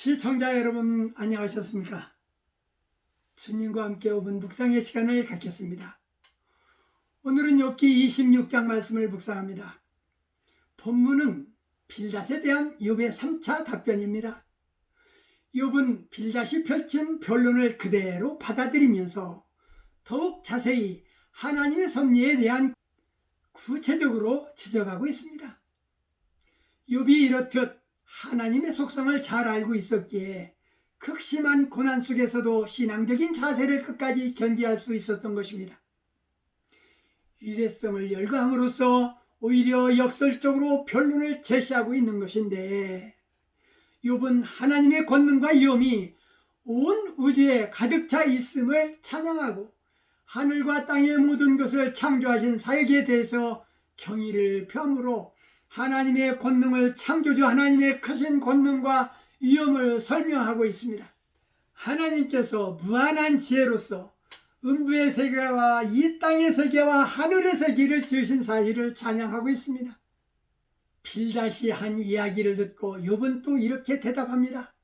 시청자 여러분 안녕하셨습니까? 주님과 함께 5분 묵상의 시간을 갖겠습니다. 오늘은 욥기 26장 말씀을 묵상합니다. 본문은 빌닷에 대한 욥의 3차 답변입니다. 욥은 빌닷이 펼친 변론을 그대로 받아들이면서 더욱 자세히 하나님의 섭리에 대한 구체적으로 지적하고 있습니다. 욥이 이렇듯 하나님의 속성을 잘 알고 있었기에 극심한 고난 속에서도 신앙적인 자세를 끝까지 견지할 수 있었던 것입니다. 일회성을 열거함으로써 오히려 역설적으로 변론을 제시하고 있는 것인데, 욥은 하나님의 권능과 위엄이 온 우주에 가득 차 있음을 찬양하고 하늘과 땅의 모든 것을 창조하신 사역에 대해서 경의를 표함으로 하나님의 권능을, 창조주 하나님의 크신 권능과 위엄을 설명하고 있습니다. 하나님께서 무한한 지혜로서 음부의 세계와 이 땅의 세계와 하늘의 세계를 지으신 사실을 찬양하고 있습니다. 빌닷이 한 이야기를 듣고 욥은 또 이렇게 대답합니다.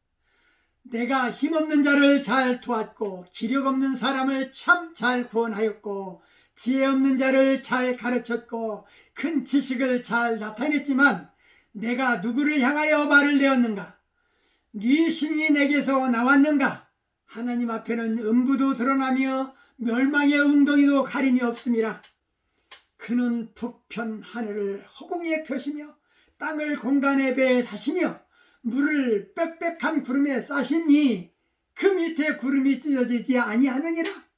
내가 힘없는 자를 잘 도왔고 기력 없는 사람을 참 잘 구원하였고 지혜 없는 자를 잘 가르쳤고 큰 지식을 잘 나타냈지만 내가 누구를 향하여 말을 내었는가? 네 신이 내게서 나왔는가? 하나님 앞에는 음부도 드러나며 멸망의 웅덩이도 가림이 없음이라. 그는 북편 하늘을 허공에 펴시며 땅을 공간에 배에 다시며 물을 빽빽한 구름에 싸시니 그 밑에 구름이 찢어지지 아니하느니라.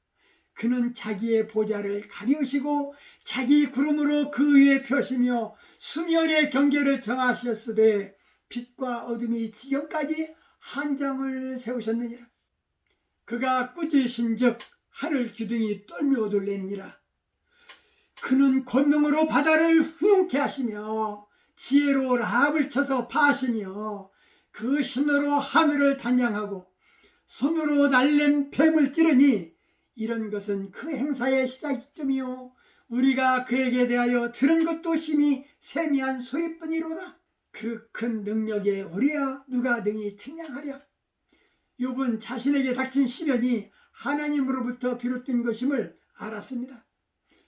그는 자기의 보좌를 가리우시고 자기 구름으로 그 위에 펴시며 수면의 경계를 정하셨으되 빛과 어둠이 지경까지 한장을 세우셨느니라. 그가 꾸짖으신즉 하늘 기둥이 떨며 돌리느니라. 그는 권능으로 바다를 후용케 하시며 지혜로 라합을 쳐서 파하시며 그 신으로 하늘을 단장하고 손으로 날랜 뱀을 찌르니 이런 것은 그 행사의 시작이쯤이요 우리가 그에게 대하여 들은 것도 심히 세미한 소리뿐이로다. 그 큰 능력에 우리야 누가 능히 측량하랴. 욥은 자신에게 닥친 시련이 하나님으로부터 비롯된 것임을 알았습니다.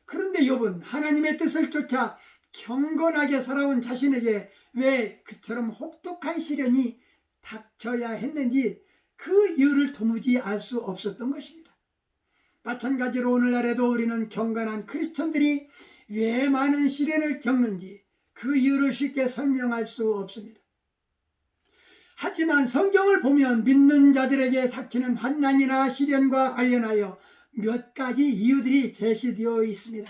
그런데 욥은 하나님의 뜻을 쫓아 경건하게 살아온 자신에게 왜 그처럼 혹독한 시련이 닥쳐야 했는지 그 이유를 도무지 알 수 없었던 것입니다. 마찬가지로 오늘날에도 우리는 경건한 크리스천들이 왜 많은 시련을 겪는지 그 이유를 쉽게 설명할 수 없습니다. 하지만 성경을 보면 믿는 자들에게 닥치는 환난이나 시련과 관련하여 몇 가지 이유들이 제시되어 있습니다.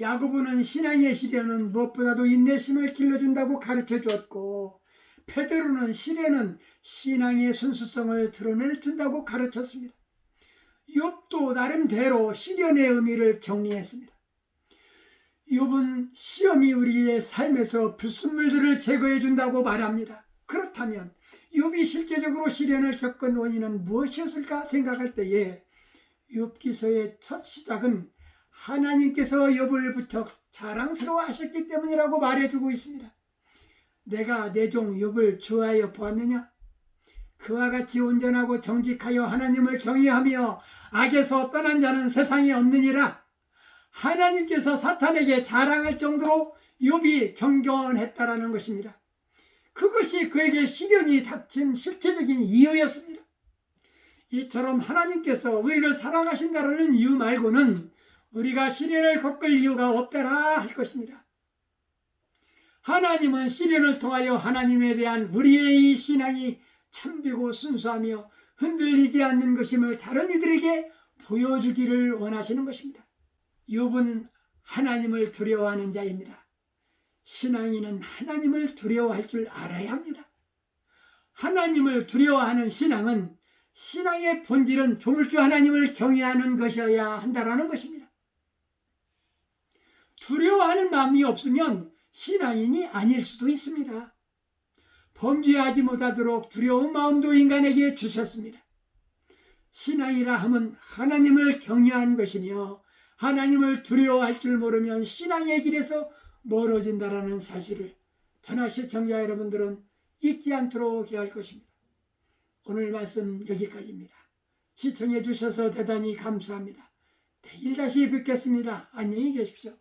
야고보는 신앙의 시련은 무엇보다도 인내심을 길러준다고 가르쳐 주었고, 베드로는 시련은 신앙의 순수성을 드러내준다고 가르쳤습니다. 욥도 나름대로 시련의 의미를 정리했습니다. 욥은 시험이 우리의 삶에서 불순물들을 제거해 준다고 말합니다. 그렇다면 욥이 실제적으로 시련을 겪은 원인은 무엇이었을까 생각할 때에 욥기서의 첫 시작은 하나님께서 욥을 부쩍 자랑스러워 하셨기 때문이라고 말해주고 있습니다. 내가 내 종 욥을 주하여 보았느냐? 그와 같이 온전하고 정직하여 하나님을 경외하며 악에서 떠난 자는 세상에 없느니라. 하나님께서 사탄에게 자랑할 정도로 욥이 경건했다라는 것입니다. 그것이 그에게 시련이 닥친 실제적인 이유였습니다. 이처럼 하나님께서 우리를 사랑하신다는 이유 말고는 우리가 시련을 겪을 이유가 없다라 할 것입니다. 하나님은 시련을 통하여 하나님에 대한 우리의 이 신앙이 참되고 순수하며 흔들리지 않는 것임을 다른 이들에게 보여주기를 원하시는 것입니다. 욥은 하나님을 두려워하는 자입니다. 신앙인은 하나님을 두려워할 줄 알아야 합니다. 하나님을 두려워하는 신앙은 신앙의 본질은 조물주 하나님을 경외하는 것이어야 한다는 것입니다. 두려워하는 마음이 없으면 신앙인이 아닐 수도 있습니다. 범죄하지 못하도록 두려운 마음도 인간에게 주셨습니다. 신앙이라 함은 하나님을 경외하는 것이며 하나님을 두려워할 줄 모르면 신앙의 길에서 멀어진다라는 사실을 저나 시청자 여러분들은 잊지 않도록 해야 할 것입니다. 오늘 말씀 여기까지입니다. 시청해 주셔서 대단히 감사합니다. 내일 다시 뵙겠습니다. 안녕히 계십시오.